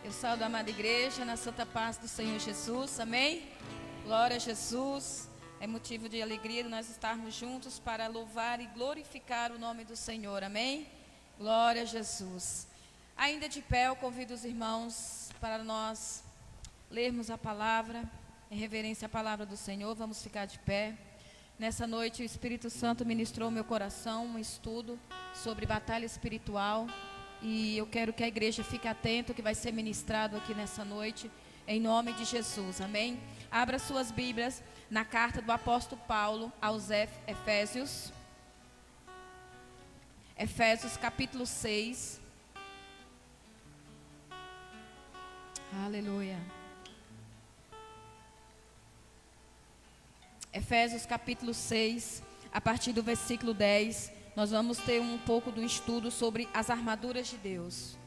Eu saúdo a amada igreja na santa paz do Senhor Jesus, amém? Glória a Jesus. É motivo de alegria nós estarmos juntos para louvar e glorificar o nome do Senhor, amém? Glória a Jesus. Ainda de pé, eu convido os irmãos para nós lermos a palavra, em reverência à palavra do Senhor. Vamos ficar de pé. Nessa noite o Espírito Santo ministrou ao meu coração um estudo sobre batalha espiritual. E eu quero que a igreja fique atenta, que vai ser ministrado aqui nessa noite, em nome de Jesus, amém? Abra suas Bíblias na carta do apóstolo Paulo aos Efésios. Efésios capítulo 6. Aleluia. Efésios capítulo 6, a partir do versículo 10. Nós vamos ter um pouco do estudo sobre as armaduras de Deus.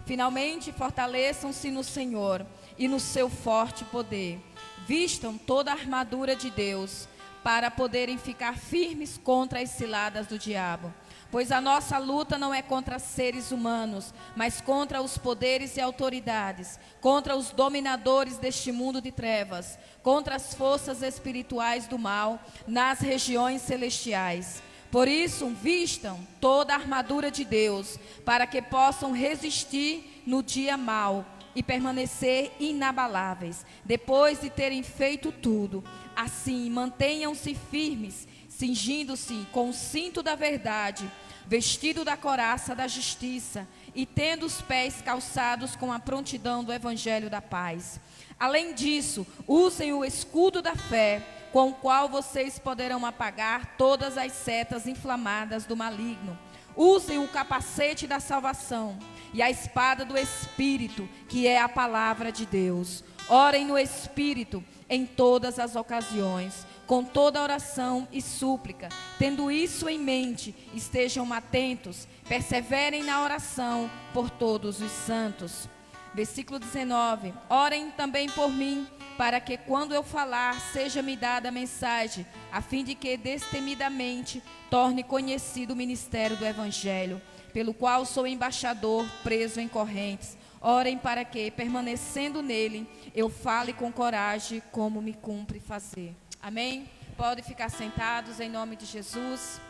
Finalmente, fortaleçam-se no Senhor e no seu forte poder. Vistam toda a armadura de Deus para poderem ficar firmes contra as ciladas do diabo. Pois a nossa luta não é contra seres humanos, mas contra os poderes e autoridades, contra os dominadores deste mundo de trevas, contra as forças espirituais do mal nas regiões celestiais. Por isso, vistam toda a armadura de Deus, para que possam resistir no dia mau e permanecer inabaláveis, depois de terem feito tudo. Assim, mantenham-se firmes, cingindo-se com o cinto da verdade, vestido da couraça da justiça e tendo os pés calçados com a prontidão do evangelho da paz. Além disso, usem o escudo da fé, com o qual vocês poderão apagar todas as setas inflamadas do maligno. Usem o capacete da salvação e a espada do Espírito, que é a palavra de Deus. Orem no Espírito em todas as ocasiões, com toda oração e súplica. Tendo isso em mente, estejam atentos, perseverem na oração por todos os santos. Versículo 19. Orem também por mim, para que quando eu falar, seja-me dada a mensagem, a fim de que destemidamente torne conhecido o ministério do Evangelho, pelo qual sou embaixador, preso em correntes. Orem para que, permanecendo nele, eu fale com coragem, como me cumpre fazer. Amém? Podem ficar sentados em nome de Jesus.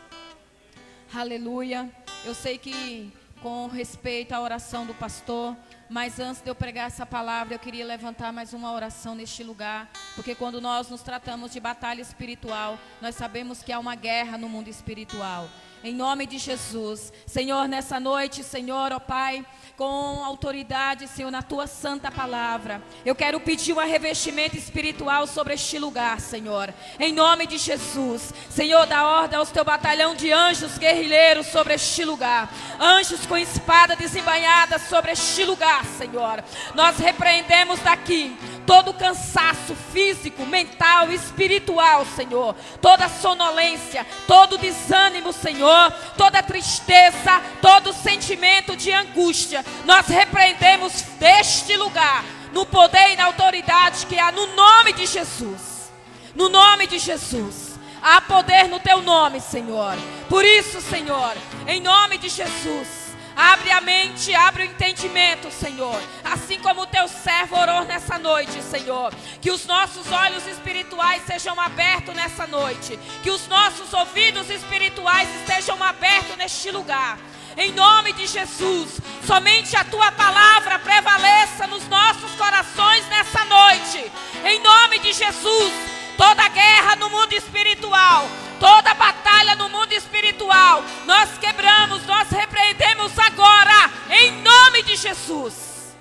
Aleluia. Eu sei que, com respeito à oração do pastor, mas antes de eu pregar essa palavra, eu queria levantar mais uma oração neste lugar, porque quando nós nos tratamos de batalha espiritual, nós sabemos que há uma guerra no mundo espiritual. Em nome de Jesus, Senhor, nessa noite, Senhor, ó Pai, com autoridade, Senhor, na Tua santa palavra, eu quero pedir um revestimento espiritual sobre este lugar, Senhor. Em nome de Jesus, Senhor, dá ordem aos Teu batalhão de anjos guerrilheiros sobre este lugar. Anjos com espada desembainhada sobre este lugar, Senhor. Nós repreendemos daqui todo cansaço físico, mental, espiritual, Senhor. Toda sonolência, todo desânimo, Senhor. Toda tristeza, todo sentimento de angústia. Nós repreendemos deste lugar, no poder e na autoridade que há no nome de Jesus. No nome de Jesus. Há poder no Teu nome, Senhor. Por isso, Senhor, em nome de Jesus, abre a mente, abre o entendimento, Senhor. Assim como o Teu servo orou nessa noite, Senhor. Que os nossos olhos espirituais sejam abertos nessa noite. Que os nossos ouvidos espirituais estejam abertos neste lugar. Em nome de Jesus, somente a Tua palavra prevaleça nos nossos corações nessa noite. Em nome de Jesus, toda guerra no mundo espiritual, toda batalha no mundo espiritual, nós quebramos, nós repreendemos agora, em nome de Jesus.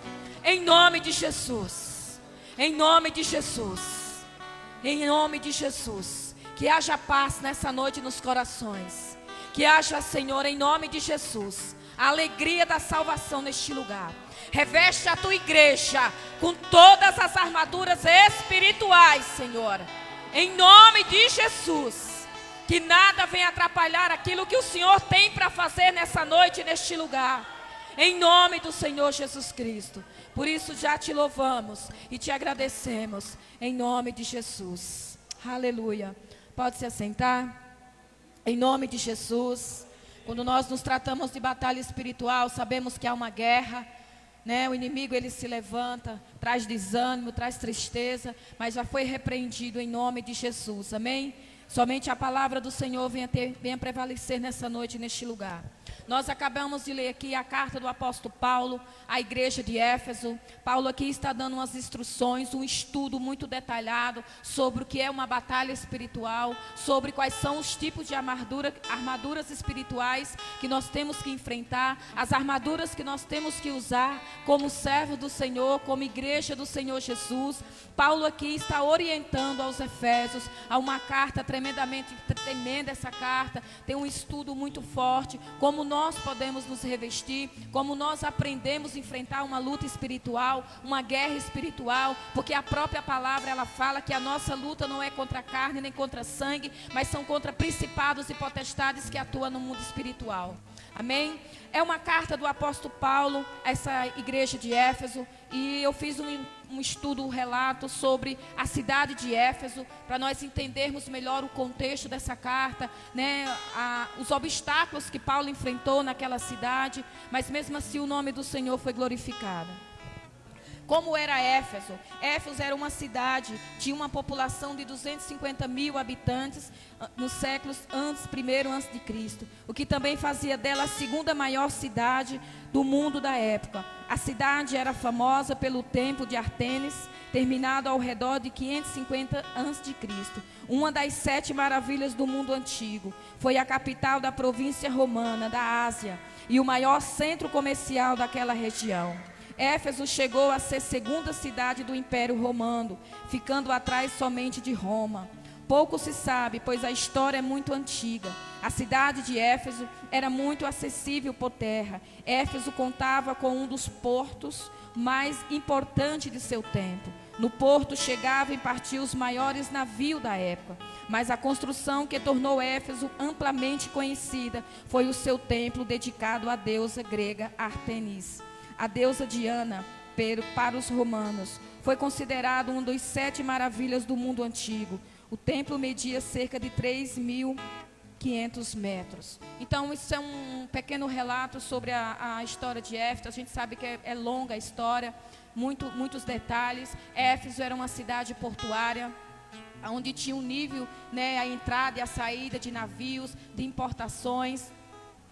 Em nome de Jesus. Em nome de Jesus. Em nome de Jesus. Que haja paz nessa noite nos corações. Que haja, Senhor, em nome de Jesus, a alegria da salvação neste lugar. Reveste a Tua igreja com todas as armaduras espirituais, Senhor. Em nome de Jesus. Que nada venha atrapalhar aquilo que o Senhor tem para fazer nessa noite, neste lugar. Em nome do Senhor Jesus Cristo. Por isso já Te louvamos e Te agradecemos. Em nome de Jesus. Aleluia. Pode se assentar. Em nome de Jesus. Quando nós nos tratamos de batalha espiritual, sabemos que há uma guerra. né? O inimigo, ele se levanta, traz desânimo, traz tristeza, mas já foi repreendido em nome de Jesus, amém? Somente a palavra do Senhor venha prevalecer nessa noite, neste lugar. Nós acabamos de ler aqui a carta do apóstolo Paulo à igreja de Éfeso. Paulo aqui está dando umas instruções, um estudo muito detalhado sobre o que é uma batalha espiritual, sobre quais são os tipos de armaduras espirituais que nós temos que enfrentar, as armaduras que nós temos que usar como servo do Senhor, como igreja do Senhor Jesus. Paulo aqui está orientando aos Efésios a uma carta tremendamente tremenda. Essa carta tem um estudo muito forte, como nós podemos nos revestir, como nós aprendemos a enfrentar uma luta espiritual, uma guerra espiritual, porque a própria palavra, ela fala que a nossa luta não é contra a carne nem contra sangue, mas são contra principados e potestades que atuam no mundo espiritual. Amém? É uma carta do apóstolo Paulo a essa igreja de Éfeso, e eu fiz um estudo, um relato sobre a cidade de Éfeso, para nós entendermos melhor o contexto dessa carta, né? Os obstáculos que Paulo enfrentou naquela cidade, mas mesmo assim o nome do Senhor foi glorificado. Como era Éfeso? Éfeso era uma cidade, tinha uma população de 250 mil habitantes nos séculos primeiro antes de Cristo, o que também fazia dela a segunda maior cidade do mundo da época. A cidade era famosa pelo templo de Ártemis, terminado ao redor de 550 a.C., uma das 7 maravilhas do mundo antigo. Foi a capital da província romana da Ásia e o maior centro comercial daquela região. Éfeso chegou a ser segunda cidade do Império Romano, ficando atrás somente de Roma. Pouco se sabe, pois a história é muito antiga. A cidade de Éfeso era muito acessível por terra. Éfeso contava com um dos portos mais importantes de seu tempo. No porto chegavam e partiam os maiores navios da época. Mas a construção que tornou Éfeso amplamente conhecida foi o seu templo dedicado à deusa grega Ártemis. A deusa Diana, para os romanos, foi considerado uma das 7 maravilhas do mundo antigo. O templo media cerca de 3.500 metros. Então, isso é um pequeno relato sobre a história de Éfeso. A gente sabe que é longa a história, muitos detalhes. Éfeso era uma cidade portuária, onde tinha um nível, né, a entrada e a saída de navios, de importações.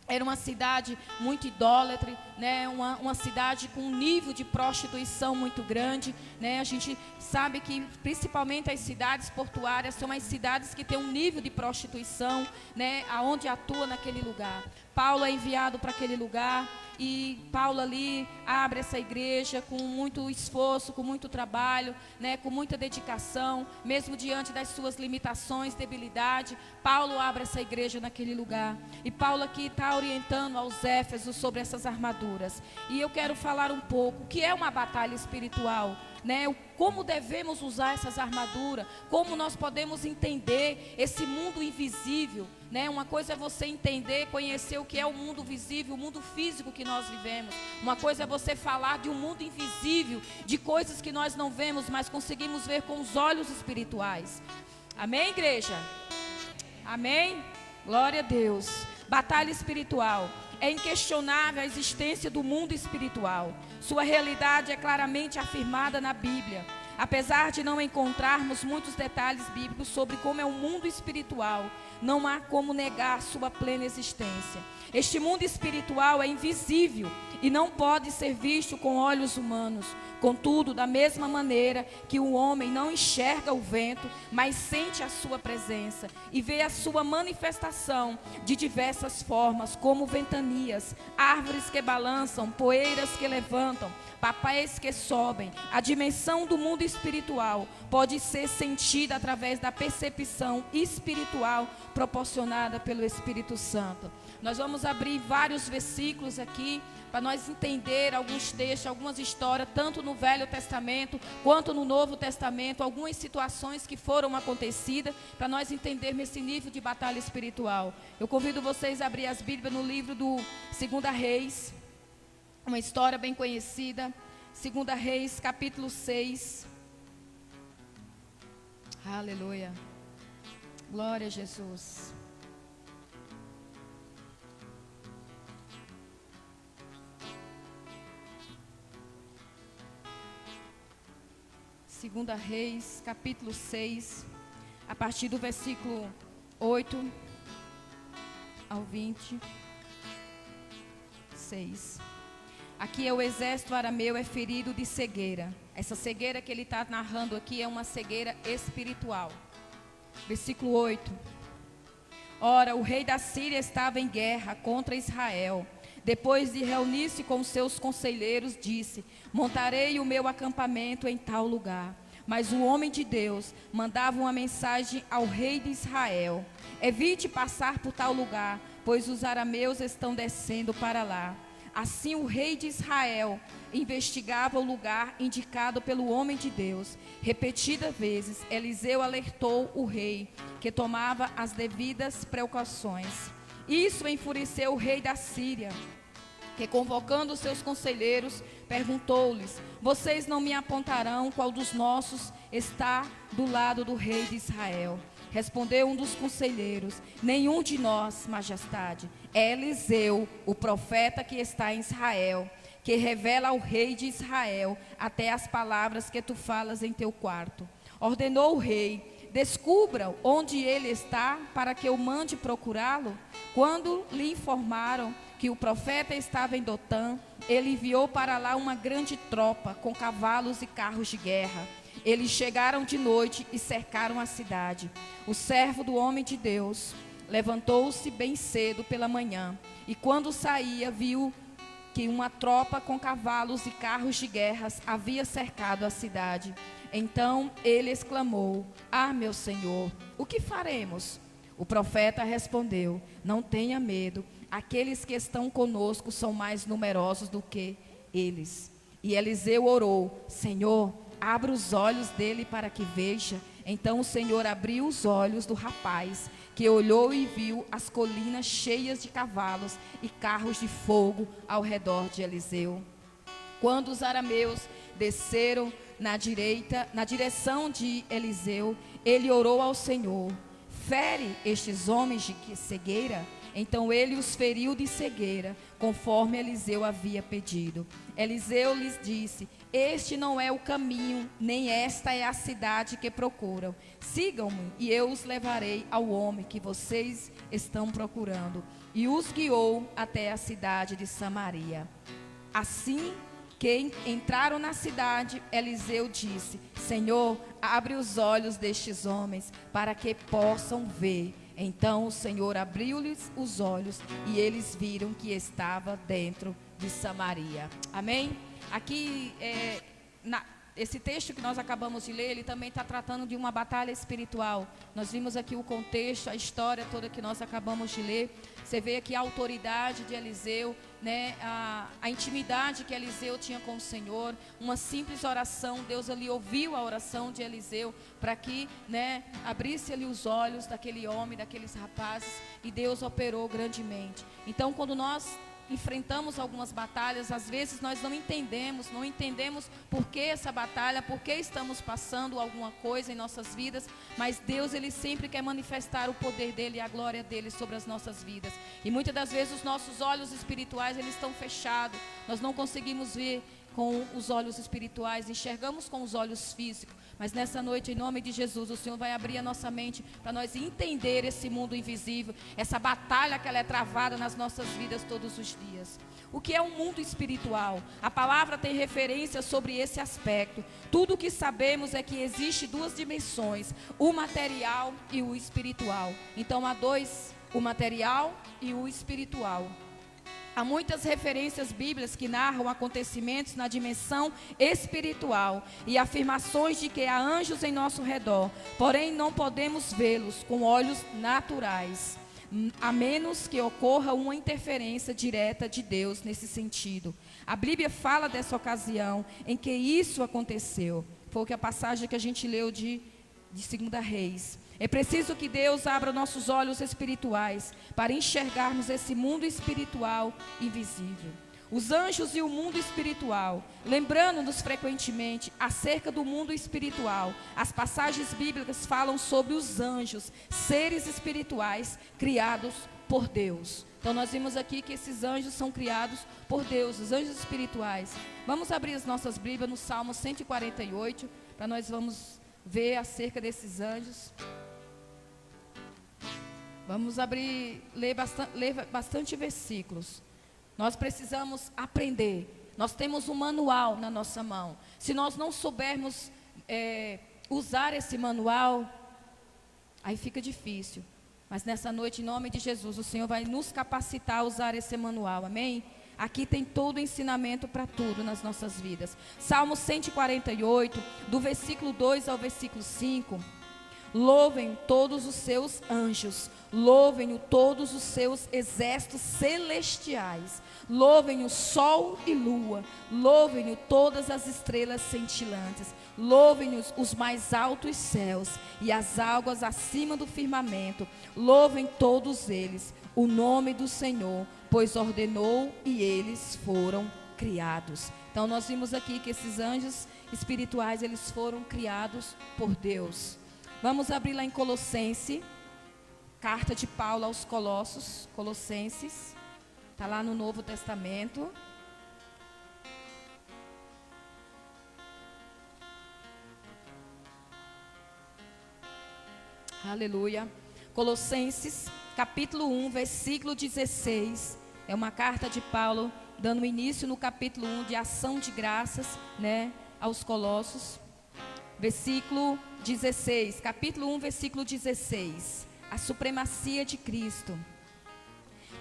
Era uma cidade muito idólatra, né? Uma cidade com um nível de prostituição muito grande, né? A gente sabe que principalmente as cidades portuárias são as cidades que têm um nível de prostituição, né? Aonde atua naquele lugar. Paulo é enviado para aquele lugar e Paulo ali abre essa igreja com muito esforço, com muito trabalho, né? Com muita dedicação, mesmo diante das suas limitações, debilidade. Paulo abre essa igreja naquele lugar. E Paulo aqui está orientando aos Éfesos sobre essas armaduras. E eu quero falar um pouco o que é uma batalha espiritual, né? Como devemos usar essas armaduras, como nós podemos entender esse mundo invisível, né? Uma coisa é você entender, conhecer o que é o mundo visível, o mundo físico que nós vivemos. Uma coisa é você falar de um mundo invisível, de coisas que nós não vemos, mas conseguimos ver com os olhos espirituais. Amém, igreja? Amém? Glória a Deus. Batalha espiritual. É inquestionável a existência do mundo espiritual. Sua realidade é claramente afirmada na Bíblia. Apesar de não encontrarmos muitos detalhes bíblicos sobre como é o mundo espiritual, não há como negar sua plena existência. Este mundo espiritual é invisível e não pode ser visto com olhos humanos. Contudo, da mesma maneira que o homem não enxerga o vento, mas sente a sua presença e vê a sua manifestação de diversas formas, como ventanias, árvores que balançam, poeiras que levantam, papéis que sobem. A dimensão do mundo espiritual pode ser sentida através da percepção espiritual proporcionada pelo Espírito Santo. Nós vamos abrir vários versículos aqui para nós entender alguns textos, algumas histórias, tanto no Velho Testamento quanto no Novo Testamento, algumas situações que foram acontecidas, para nós entendermos esse nível de batalha espiritual. Eu convido vocês a abrir as Bíblias no livro do 2 Reis, uma história bem conhecida, 2 Reis, capítulo 6. Aleluia. Glória a Jesus. Segunda Reis, capítulo 6, a partir do versículo 8 ao 26. Aqui é o exército arameu é ferido de cegueira. Essa cegueira que ele está narrando aqui é uma cegueira espiritual. Versículo 8. Ora, o rei da Síria estava em guerra contra Israel. Depois de reunir-se com seus conselheiros, disse: montarei o meu acampamento em tal lugar. Mas o homem de Deus mandava uma mensagem ao rei de Israel: evite passar por tal lugar, pois os arameus estão descendo para lá. Assim o rei de Israel investigava o lugar indicado pelo homem de Deus. Repetidas vezes, Eliseu alertou o rei, que tomava as devidas precauções. Isso enfureceu o rei da Síria, que, convocando seus conselheiros, perguntou-lhes: vocês não me apontarão qual dos nossos está do lado do rei de Israel? Respondeu um dos conselheiros: nenhum de nós, majestade. É Eliseu, o profeta que está em Israel, que revela ao rei de Israel até as palavras que tu falas em teu quarto. Ordenou o rei: descubra onde ele está, para que eu mande procurá-lo. Quando lhe informaram que o profeta estava em Dotã, ele enviou para lá uma grande tropa com cavalos e carros de guerra. Eles chegaram de noite e cercaram a cidade. O servo do homem de Deus levantou-se bem cedo pela manhã, e quando saía, viu que uma tropa com cavalos e carros de guerras havia cercado a cidade. Então ele exclamou: ah, meu senhor, o que faremos? O profeta respondeu: não tenha medo, aqueles que estão conosco são mais numerosos do que eles. E Eliseu orou: Senhor, abra os olhos dele para que veja. Então o Senhor abriu os olhos do rapaz, que olhou e viu as colinas cheias de cavalos e carros de fogo ao redor de Eliseu. Quando os arameus desceram na direção de Eliseu, ele orou ao Senhor: fere estes homens de cegueira? Então ele os feriu de cegueira, conforme Eliseu havia pedido. Eliseu lhes disse: este não é o caminho, nem esta é a cidade que procuram. Sigam-me e eu os levarei ao homem que vocês estão procurando. E os guiou até a cidade de Samaria. Assim que entraram na cidade, Eliseu disse: Senhor, abre os olhos destes homens, para que possam ver. Então o Senhor abriu-lhes os olhos, e eles viram que estava dentro de Samaria. Amém? Aqui, esse texto que nós acabamos de ler, ele também está tratando de uma batalha espiritual. Nós vimos aqui o contexto, a história toda que nós acabamos de ler. Você vê aqui a autoridade de Eliseu, né, a intimidade que Eliseu tinha com o Senhor. Uma simples oração, Deus ali ouviu a oração de Eliseu para que, né, abrisse ali os olhos daquele homem, daqueles rapazes, e Deus operou grandemente. Então, quando nós enfrentamos algumas batalhas, às vezes nós não entendemos por que essa batalha, por que estamos passando alguma coisa em nossas vidas, mas Deus, Ele sempre quer manifestar o poder dEle e a glória dEle sobre as nossas vidas. E muitas das vezes os nossos olhos espirituais, eles estão fechados, nós não conseguimos ver com os olhos espirituais, enxergamos com os olhos físicos. Mas nessa noite, em nome de Jesus, o Senhor vai abrir a nossa mente para nós entender esse mundo invisível, essa batalha que ela é travada nas nossas vidas todos os dias. O que é um mundo espiritual? A palavra tem referência sobre esse aspecto. Tudo o que sabemos é que existe duas dimensões, o material e o espiritual. Então há dois, o material e o espiritual. Há muitas referências bíblicas que narram acontecimentos na dimensão espiritual e afirmações de que há anjos em nosso redor, porém não podemos vê-los com olhos naturais, a menos que ocorra uma interferência direta de Deus nesse sentido. A Bíblia fala dessa ocasião em que isso aconteceu. Foi a passagem que a gente leu de 2 Reis. É preciso que Deus abra nossos olhos espirituais para enxergarmos esse mundo espiritual invisível. Os anjos e o mundo espiritual, lembrando-nos frequentemente acerca do mundo espiritual. As passagens bíblicas falam sobre os anjos, seres espirituais criados por Deus. Então nós vimos aqui que esses anjos são criados por Deus, os anjos espirituais. Vamos abrir as nossas Bíblias no Salmo 148, para nós vamos ver acerca desses anjos. Vamos ler bastante versículos. Nós precisamos aprender. Nós temos um manual na nossa mão. Se nós não soubermos usar esse manual, aí fica difícil. Mas nessa noite, em nome de Jesus, o Senhor vai nos capacitar a usar esse manual, amém? Aqui tem todo o ensinamento para tudo nas nossas vidas. Salmo 148, do versículo 2 ao versículo 5. Louvem todos os seus anjos, louvem-o todos os seus exércitos celestiais, louvem o sol e lua, louvem-o todas as estrelas cintilantes, louvem os mais altos céus e as águas acima do firmamento, louvem todos eles o nome do Senhor, pois ordenou e eles foram criados. Então nós vimos aqui que esses anjos espirituais, eles foram criados por Deus. Vamos abrir lá em Colossenses, carta de Paulo aos Colossos, Colossenses, está lá no Novo Testamento. Aleluia. Colossenses, capítulo 1, versículo 16, é uma carta de Paulo, dando início no capítulo 1 de ação de graças, aos Colossos. Versículo 16, capítulo 1, versículo 16. A supremacia de Cristo.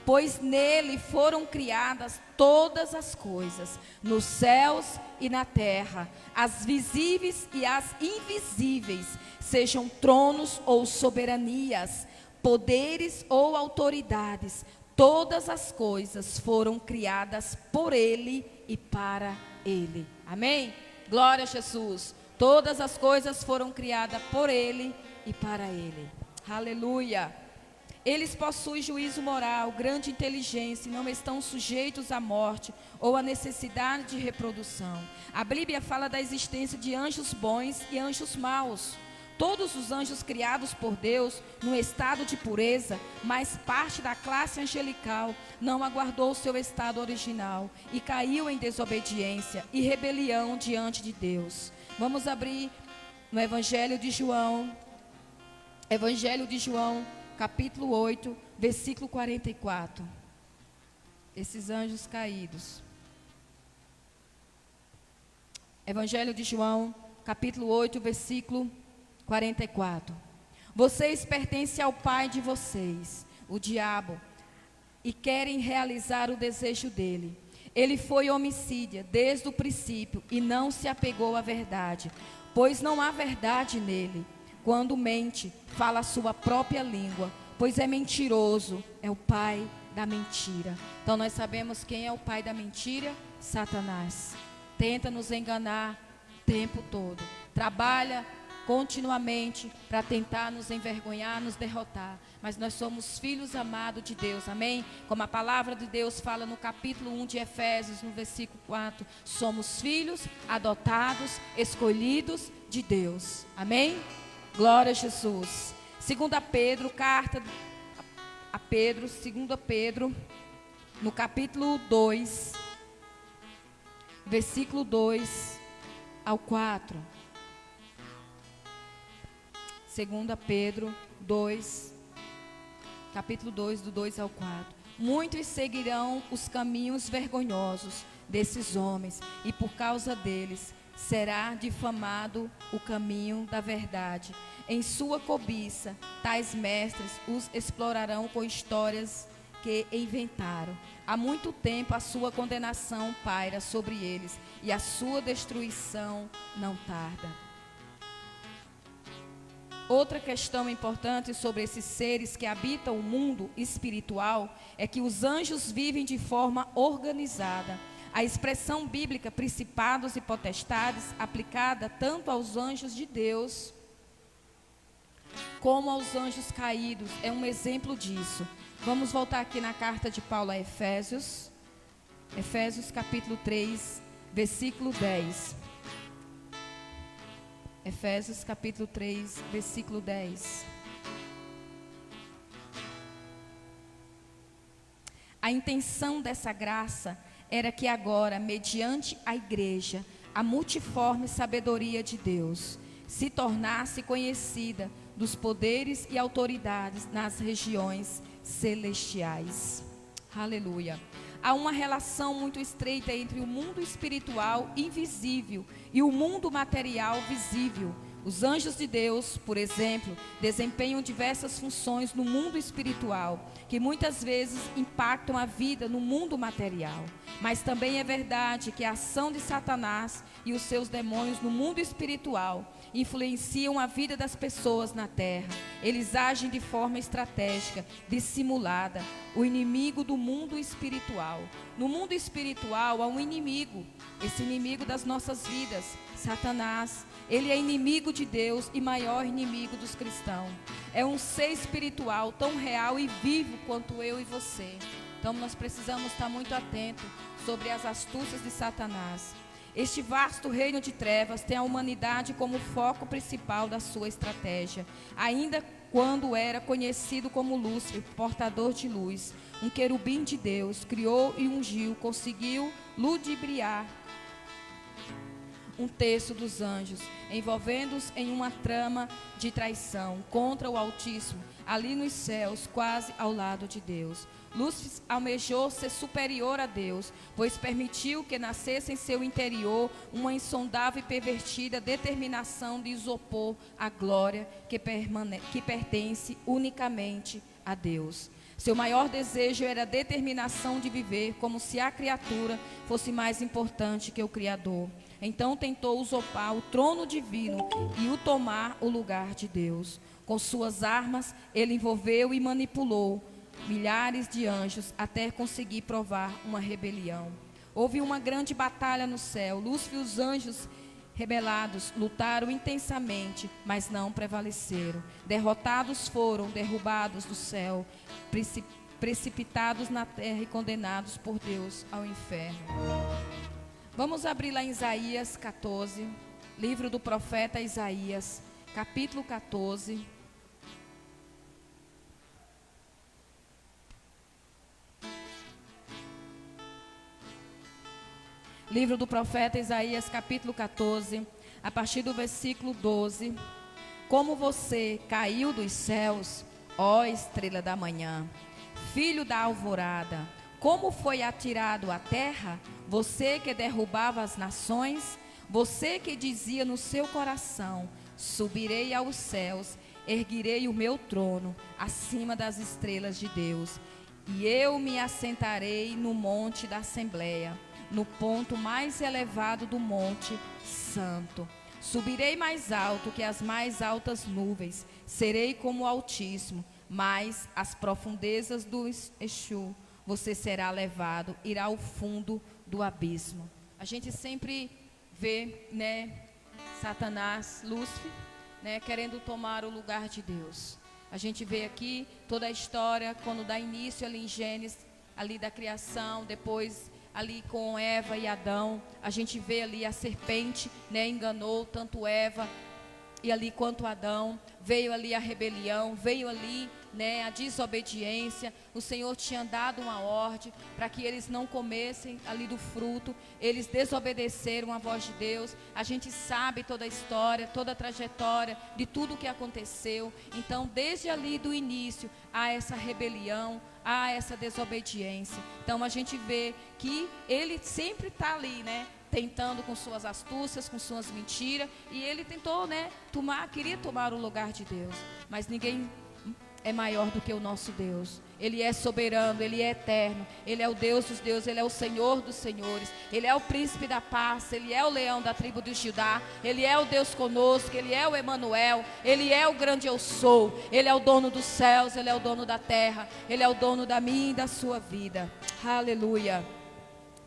Pois nele foram criadas todas as coisas, nos céus e na terra, as visíveis e as invisíveis, sejam tronos ou soberanias, poderes ou autoridades, todas as coisas foram criadas por ele e para ele. Amém? Glória a Jesus. Todas as coisas foram criadas por ele e para ele. Aleluia. Eles possuem juízo moral, grande inteligência e não estão sujeitos à morte ou à necessidade de reprodução. A Bíblia fala da existência de anjos bons e anjos maus. Todos os anjos criados por Deus, no estado de pureza, mas parte da classe angelical, não aguardou o seu estado original e caiu em desobediência e rebelião diante de Deus. Vamos abrir no Evangelho de João, capítulo 8, versículo 44. Esses anjos caídos. Evangelho de João, capítulo 8, versículo 44. Vocês pertencem ao pai de vocês, o diabo, e querem realizar o desejo dele. Ele foi homicida desde o princípio e não se apegou à verdade, pois não há verdade nele. Quando mente, fala a sua própria língua, pois é mentiroso, é o pai da mentira. Então nós sabemos quem é o pai da mentira? Satanás. Tenta nos enganar o tempo todo. Trabalha continuamente para tentar nos envergonhar, nos derrotar. Mas nós somos filhos amados de Deus, amém? Como a palavra de Deus fala no capítulo 1 de Efésios, no versículo 4, somos filhos adotados, escolhidos de Deus, amém? Glória a Jesus. 2 Pedro, carta a Pedro, 2 Pedro, no capítulo 2, versículo 2 ao 4. 2 Pedro 2, capítulo 2, do 2 ao 4. Muitos seguirão os caminhos vergonhosos desses homens, e por causa deles será difamado o caminho da verdade. Em sua cobiça, tais mestres os explorarão com histórias que inventaram. Há muito tempo a sua condenação paira sobre eles, e a sua destruição não tarda. Outra questão importante sobre esses seres que habitam o mundo espiritual é que os anjos vivem de forma organizada. A expressão bíblica principados e potestades, aplicada tanto aos anjos de Deus como aos anjos caídos, é um exemplo disso. Vamos voltar aqui na carta de Paulo a Efésios, capítulo 3, versículo 10. Efésios capítulo 3, versículo 10. A intenção dessa graça era que agora, mediante a igreja, a multiforme sabedoria de Deus se tornasse conhecida dos poderes e autoridades nas regiões celestiais. Aleluia. Há uma relação muito estreita entre o mundo espiritual invisível e o mundo material visível. Os anjos de Deus, por exemplo, desempenham diversas funções no mundo espiritual, que muitas vezes impactam a vida no mundo material. Mas também é verdade que a ação de Satanás e os seus demônios no mundo espiritual influenciam a vida das pessoas na terra. Eles agem de forma estratégica, dissimulada, o inimigo do mundo espiritual. No mundo espiritual há um inimigo, esse inimigo das nossas vidas, Satanás. Ele é inimigo de Deus e maior inimigo dos cristãos. É um ser espiritual tão real e vivo quanto eu e você. Então nós precisamos estar muito atentos sobre as astúcias de Satanás. Este vasto reino de trevas tem a humanidade como foco principal da sua estratégia. Ainda quando era conhecido como Lúcifer, portador de luz, um querubim de Deus, criou e ungiu, conseguiu ludibriar um terço dos anjos, envolvendo-os em uma trama de traição contra o Altíssimo, ali nos céus, quase ao lado de Deus. Lúcifer almejou ser superior a Deus, pois permitiu que nascesse em seu interior uma insondável e pervertida determinação de isopor a glória que pertence unicamente a Deus. Seu maior desejo era a determinação de viver como se a criatura fosse mais importante que o Criador. Então tentou usurpar o trono divino e o tomar o lugar de Deus. Com suas armas, ele envolveu e manipulou milhares de anjos até conseguir provar uma rebelião. Houve uma grande batalha no céu. Lúcifer e os anjos rebelados lutaram intensamente, mas não prevaleceram. Derrotados foram, derrubados do céu, precipitados na terra e condenados por Deus ao inferno. Vamos abrir lá em Isaías 14, livro do profeta Isaías, capítulo 14. Livro do profeta Isaías, capítulo 14, a partir do versículo 12. Como você caiu dos céus, ó estrela da manhã, filho da alvorada, como foi atirado à terra, você que derrubava as nações, você que dizia no seu coração, subirei aos céus, erguirei o meu trono acima das estrelas de Deus, e eu me assentarei no monte da Assembleia, no ponto mais elevado do monte santo. Subirei mais alto que as mais altas nuvens, serei como o Altíssimo, mas as profundezas do Exu você será levado, irá ao fundo do abismo. A gente sempre vê, Satanás, Lúcifer, querendo tomar o lugar de Deus. A gente vê aqui toda a história, quando dá início ali em Gênesis, ali da criação, depois ali com Eva e Adão, a gente vê ali a serpente, enganou tanto Eva e ali quanto Adão, veio ali a rebelião, veio ali, a desobediência. O Senhor tinha dado uma ordem para que eles não comessem ali do fruto, eles desobedeceram a voz de Deus. A gente sabe toda a história, toda a trajetória de tudo o que aconteceu. Então, desde ali do início, há essa rebelião, há essa desobediência. Então, a gente vê que ele sempre está ali, tentando com suas astúcias, com suas mentiras, e ele tentou, queria tomar o lugar de Deus, mas ninguém é maior do que o nosso Deus. Ele é soberano, Ele é eterno, Ele é o Deus dos deuses, Ele é o Senhor dos senhores, Ele é o príncipe da paz, Ele é o leão da tribo de Judá, Ele é o Deus conosco, Ele é o Emanuel, Ele é o grande eu sou, Ele é o dono dos céus, Ele é o dono da terra, Ele é o dono da minha e da sua vida. Aleluia,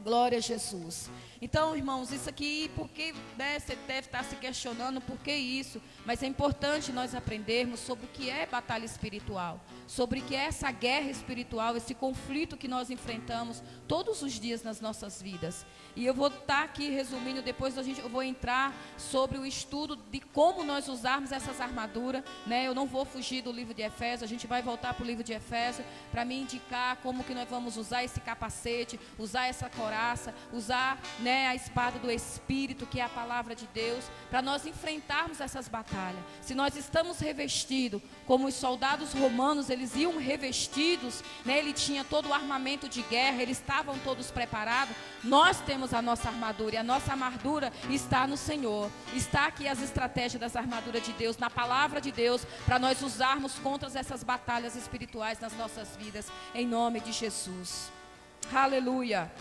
glória a Jesus. Então, irmãos, isso aqui, porque você deve estar se questionando por que isso, mas é importante nós aprendermos sobre o que é batalha espiritual, sobre o que é essa guerra espiritual, esse conflito que nós enfrentamos todos os dias nas nossas vidas. E eu vou estar aqui resumindo, depois eu vou entrar sobre o estudo de como nós usarmos essas armaduras, Eu não vou fugir do livro de Efésios, a gente vai voltar para o livro de Efésios para me indicar como que nós vamos usar esse capacete, usar essa couraça, usar, tiver a espada do Espírito, que é a palavra de Deus, para nós enfrentarmos essas batalhas. Se nós estamos revestidos, como os soldados romanos, eles iam revestidos, né? Ele tinha todo o armamento de guerra, eles estavam todos preparados. Nós temos a nossa armadura, e a nossa armadura está no Senhor. Está aqui as estratégias das armaduras de Deus, na palavra de Deus, para nós usarmos contra essas batalhas espirituais nas nossas vidas, em nome de Jesus. Aleluia.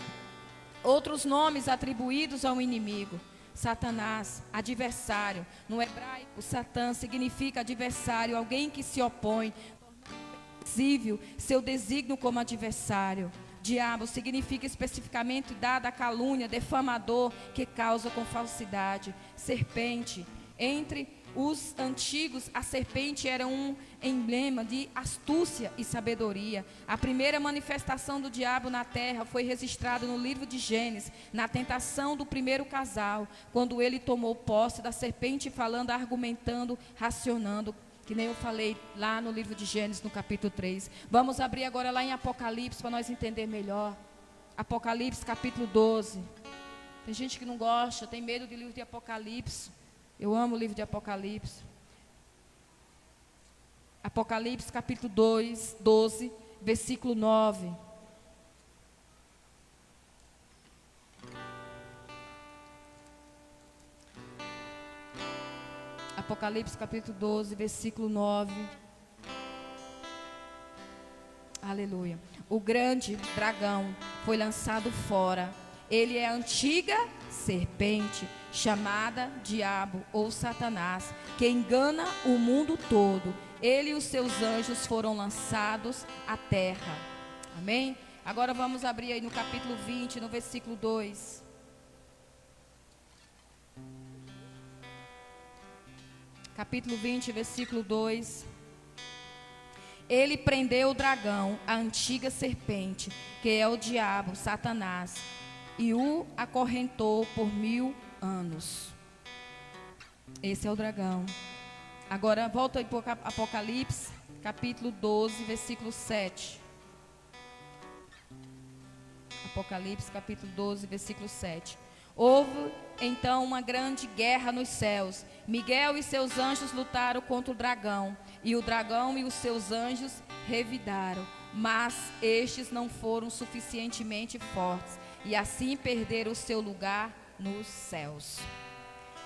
Outros nomes atribuídos ao inimigo: Satanás, adversário. No hebraico, Satã significa adversário, alguém que se opõe, visível, seu desígnio como adversário. Diabo significa especificamente dado a calúnia, defamador, que causa com falsidade. Serpente, entre os antigos, a serpente era um emblema de astúcia e sabedoria. A primeira manifestação do diabo na terra foi registrada no livro de Gênesis, na tentação do primeiro casal, quando ele tomou posse da serpente, falando, argumentando, racionando, que nem eu falei lá no livro de Gênesis, no capítulo 3. Vamos abrir agora lá em Apocalipse, para nós entender melhor. Apocalipse, capítulo 12. Tem gente que não gosta, tem medo do livro de Apocalipse. Eu amo o livro de Apocalipse. Apocalipse capítulo 12, versículo 9. Apocalipse capítulo 12, versículo 9. Aleluia. O grande dragão foi lançado fora. Ele é a antiga serpente, chamada Diabo ou Satanás, que engana o mundo todo. Ele e os seus anjos foram lançados à terra. Amém? Agora vamos abrir aí no capítulo 20, no versículo 2. Capítulo 20, versículo 2. Ele prendeu o dragão, a antiga serpente, que é o diabo, Satanás, e o acorrentou por 1000 anos. Esse é o dragão. Agora volta aí para Apocalipse, capítulo 12, versículo 7. Apocalipse, capítulo 12, versículo 7. Houve então uma grande guerra nos céus. Miguel e seus anjos lutaram contra o dragão, e o dragão e os seus anjos revidaram, mas estes não foram suficientemente fortes, e assim perderam o seu lugar nos céus.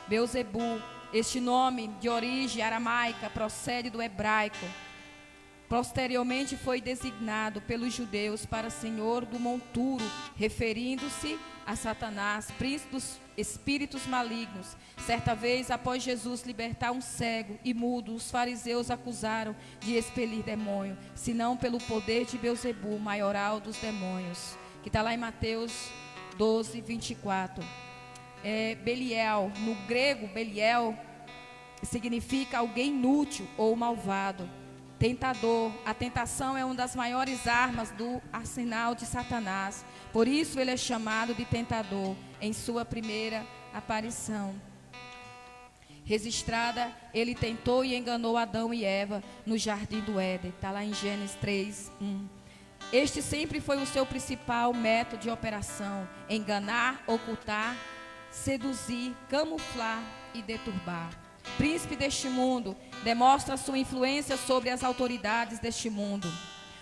Beelzebu, este nome de origem aramaica procede do hebraico. Posteriormente foi designado pelos judeus para senhor do monturo, referindo-se a Satanás, príncipe dos espíritos malignos. Certa vez, após Jesus libertar um cego e mudo, os fariseus acusaram de expelir demônio, senão pelo poder de Beelzebu, maioral dos demônios. Que está lá em Mateus 12, 24. Beliel, no grego, Beliel significa alguém inútil ou malvado. Tentador. A tentação é uma das maiores armas do arsenal de Satanás. Por isso ele é chamado de tentador em sua primeira aparição. Registrada, ele tentou e enganou Adão e Eva no jardim do Éden. Está lá em Gênesis 3, 1. Este sempre foi o seu principal método de operação: enganar, ocultar, seduzir, camuflar e deturbar. Príncipe deste mundo, demonstra sua influência sobre as autoridades deste mundo.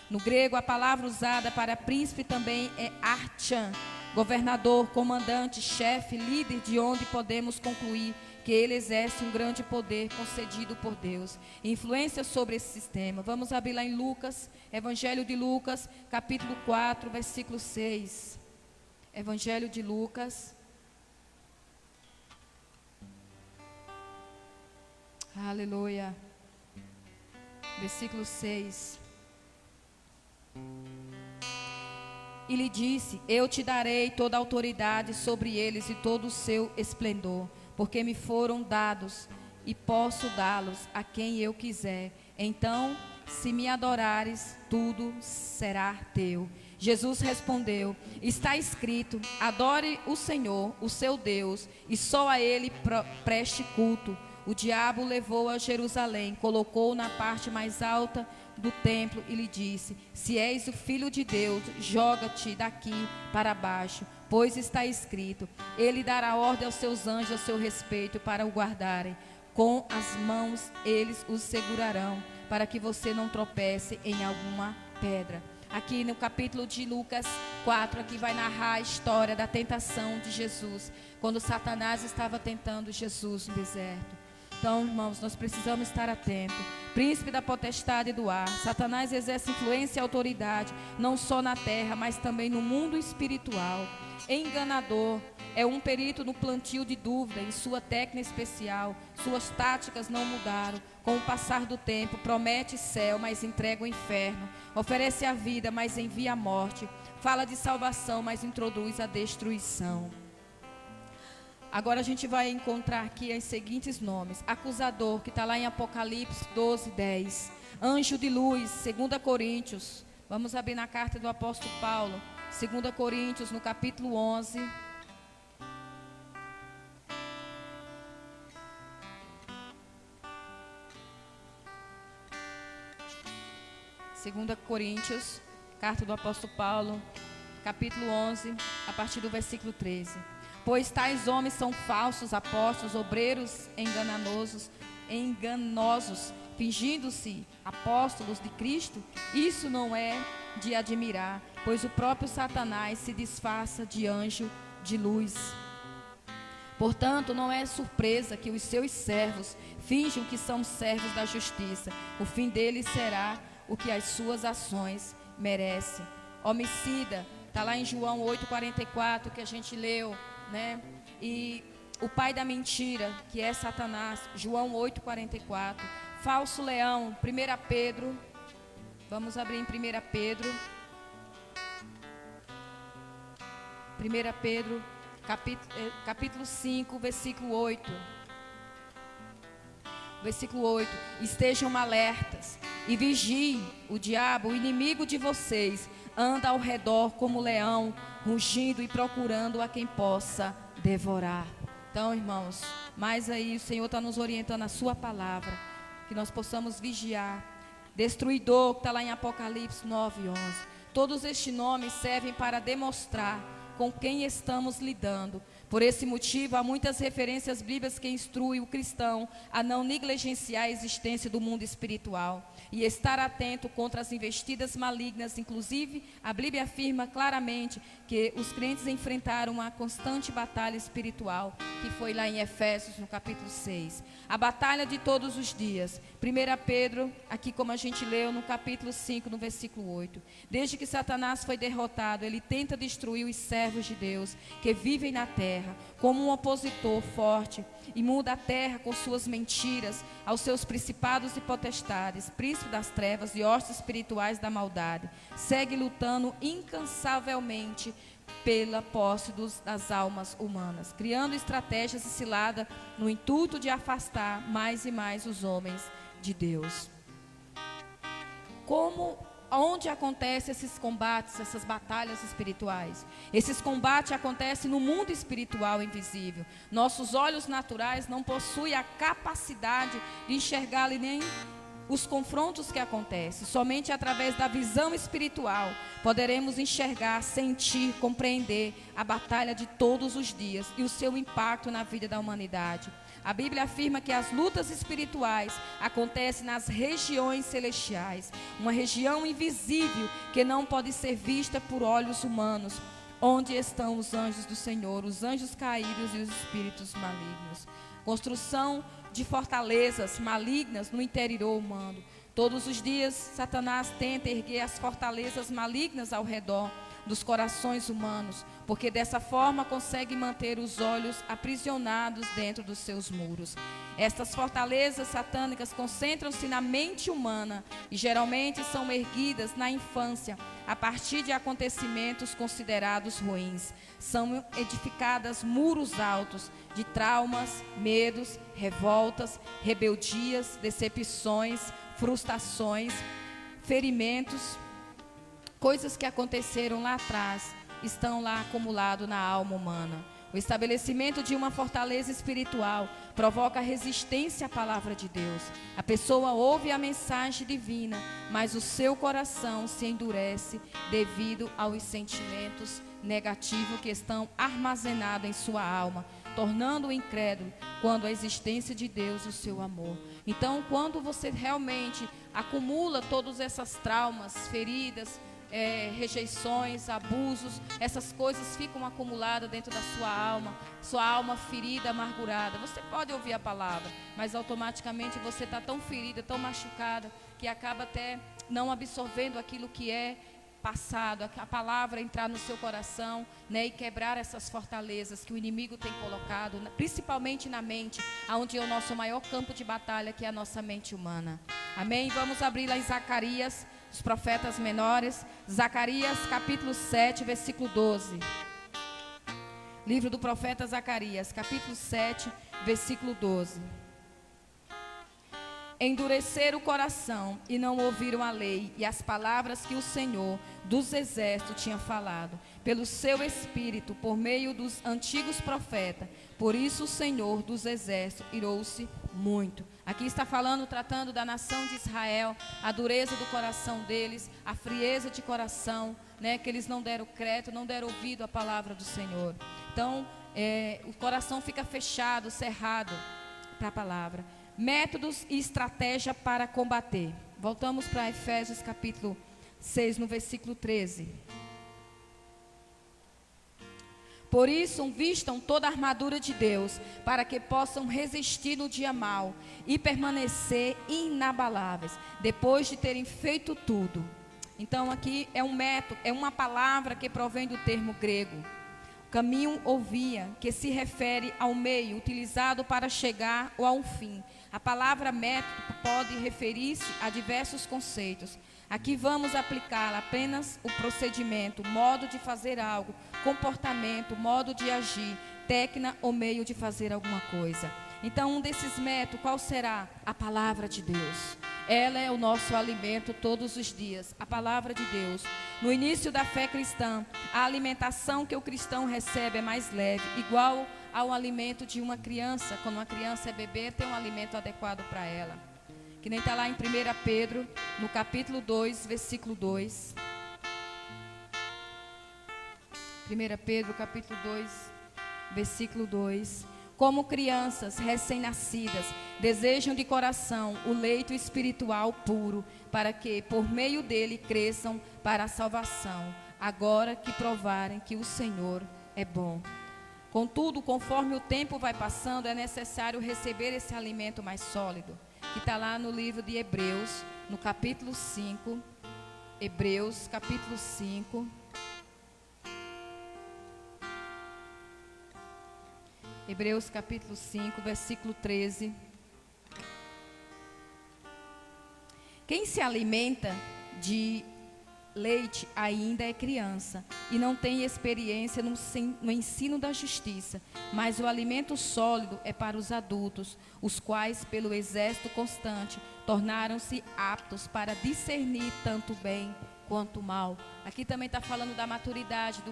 No grego, a palavra usada para príncipe também é archon, governador, comandante, chefe, líder, de onde podemos concluir que ele exerce um grande poder concedido por Deus. Influência sobre esse sistema. Vamos abrir lá em Lucas, Evangelho de Lucas, capítulo 4, versículo 6. Evangelho de Lucas. Aleluia. Versículo 6. E lhe disse: eu te darei toda a autoridade sobre eles e todo o seu esplendor, porque me foram dados e posso dá-los a quem eu quiser. Então, se me adorares, tudo será teu. Jesus respondeu: está escrito, adore o Senhor, o seu Deus, e só a ele preste culto. O diabo o levou a Jerusalém, colocou-o na parte mais alta do templo e lhe disse: se és o filho de Deus, joga-te daqui para baixo, pois está escrito: ele dará ordem aos seus anjos a seu respeito para o guardarem. Com as mãos eles o segurarão, para que você não tropece em alguma pedra. Aqui no capítulo de Lucas 4, aqui vai narrar a história da tentação de Jesus, quando Satanás estava tentando Jesus no deserto. Então, irmãos, nós precisamos estar atentos. Príncipe da potestade do ar, Satanás exerce influência e autoridade, não só na terra, mas também no mundo espiritual. Enganador, é um perito no plantio de dúvida, em sua técnica especial. Suas táticas não mudaram. Com o passar do tempo, promete céu, mas entrega o inferno. Oferece a vida, mas envia a morte. Fala de salvação, mas introduz a destruição. Agora a gente vai encontrar aqui os seguintes nomes. Acusador, que está lá em Apocalipse 12, 10. Anjo de luz, 2 Coríntios. Vamos abrir na carta do apóstolo Paulo. 2 Coríntios, no capítulo 11. Segunda Coríntios, carta do apóstolo Paulo, capítulo 11, a partir do versículo 13. Pois tais homens são falsos apóstolos, obreiros enganosos, fingindo-se apóstolos de Cristo. Isso não é de admirar, pois o próprio Satanás se disfarça de anjo de luz. Portanto, não é surpresa que os seus servos finjam que são servos da justiça. O fim deles será o que as suas ações merecem. Homicida, está lá em João 8,44, que a gente leu, né? E o pai da mentira, que é Satanás, João 8,44. Falso leão, 1 Pedro, vamos abrir em 1 Pedro. 1 Pedro, capítulo 5, versículo 8. Versículo 8. Estejam alertas e vigiem. O diabo, o inimigo de vocês, anda ao redor como leão, rugindo e procurando a quem possa devorar. Então, irmãos, mais aí o Senhor está nos orientando a sua palavra, que nós possamos vigiar. Destruidor, que está lá em Apocalipse 9, 11. Todos estes nomes servem para demonstrar com quem estamos lidando. Por esse motivo, há muitas referências bíblicas que instruem o cristão a não negligenciar a existência do mundo espiritual e estar atento contra as investidas malignas. Inclusive, a Bíblia afirma claramente que os crentes enfrentaram uma constante batalha espiritual, que foi lá em Efésios, no capítulo 6. A batalha de todos os dias. 1 Pedro, aqui como a gente leu, no capítulo 5, no versículo 8. Desde que Satanás foi derrotado, ele tenta destruir os servos de Deus que vivem na terra, como um opositor forte, e muda a terra com suas mentiras aos seus principados e potestades, príncipes das trevas e hostes espirituais da maldade. Segue lutando incansavelmente pela posse das almas humanas, criando estratégias e cilada no intuito de afastar mais e mais os homens de Deus. Onde acontecem esses combates, essas batalhas espirituais? Esses combates acontecem no mundo espiritual invisível. Nossos olhos naturais não possuem a capacidade de enxergar nem os confrontos que acontecem. Somente através da visão espiritual poderemos enxergar, sentir, compreender a batalha de todos os dias e o seu impacto na vida da humanidade. A Bíblia afirma que as lutas espirituais acontecem nas regiões celestiais, uma região invisível que não pode ser vista por olhos humanos, onde estão os anjos do Senhor, os anjos caídos e os espíritos malignos. Construção de fortalezas malignas no interior humano. Todos os dias, Satanás tenta erguer as fortalezas malignas ao redor dos corações humanos, porque dessa forma consegue manter os olhos aprisionados dentro dos seus muros. Estas fortalezas satânicas concentram-se na mente humana e geralmente são erguidas na infância, a partir de acontecimentos considerados ruins. São edificadas muros altos de traumas, medos, revoltas, rebeldias, decepções, frustrações, ferimentos. Coisas que aconteceram lá atrás estão lá acumuladas na alma humana. O estabelecimento de uma fortaleza espiritual provoca resistência à palavra de Deus. A pessoa ouve a mensagem divina, mas o seu coração se endurece devido aos sentimentos negativos que estão armazenados em sua alma, tornando-o incrédulo quando a existência de Deus e o seu amor. Então, quando você realmente acumula todas essas traumas, feridas, rejeições, abusos, essas coisas ficam acumuladas dentro da sua alma ferida, amargurada. Você pode ouvir a palavra, mas automaticamente você está tão ferida, tão machucada, que acaba até não absorvendo aquilo que é passado, a palavra entrar no seu coração, né, e quebrar essas fortalezas que o inimigo tem colocado, principalmente na mente, onde é o nosso maior campo de batalha, que é a nossa mente humana. Amém? Vamos abrir lá em Zacarias, os profetas menores, Zacarias capítulo 7, versículo 12. Livro do profeta Zacarias, capítulo 7, versículo 12. Endureceram o coração e não ouviram a lei e as palavras que o Senhor dos exércitos tinha falado, pelo seu Espírito, por meio dos antigos profetas. Por isso o Senhor dos exércitos irou-se muito. Aqui está falando, tratando da nação de Israel, a dureza do coração deles, a frieza de coração, né, que eles não deram crédito, não deram ouvido à palavra do Senhor. Então, o coração fica fechado, cerrado para a palavra. Métodos e estratégia para combater. Voltamos para Efésios capítulo 6, no versículo 13. Por isso, vistam toda a armadura de Deus, para que possam resistir no dia mau e permanecer inabaláveis, depois de terem feito tudo. Então aqui é um método, é uma palavra que provém do termo grego. Caminho ou via, que se refere ao meio utilizado para chegar ou a um fim. A palavra método pode referir-se a diversos conceitos. Aqui vamos aplicar apenas o procedimento, modo de fazer algo, comportamento, modo de agir, técnica ou meio de fazer alguma coisa. Então, um desses métodos, qual será? A palavra de Deus. Ela é o nosso alimento todos os dias, a palavra de Deus. No início da fé cristã, a alimentação que o cristão recebe é mais leve, igual ao alimento de uma criança. Quando uma criança é bebê, tem um alimento adequado para ela. Que nem está lá em 1 Pedro, no capítulo 2, versículo 2. 1 Pedro, capítulo 2, versículo 2. Como crianças recém-nascidas, desejam de coração o leite espiritual puro, para que, por meio dele, cresçam para a salvação, agora que provarem que o Senhor é bom. Contudo, conforme o tempo vai passando, é necessário receber esse alimento mais sólido, que está lá no livro de Hebreus, no capítulo 5, Hebreus, capítulo 5, Hebreus capítulo 5, versículo 13. Quem se alimenta de leite ainda é criança e não tem experiência no ensino da justiça, mas o alimento sólido é para os adultos, os quais, pelo exército constante, tornaram-se aptos para discernir tanto o bem quanto o mal. Aqui também está falando da maturidade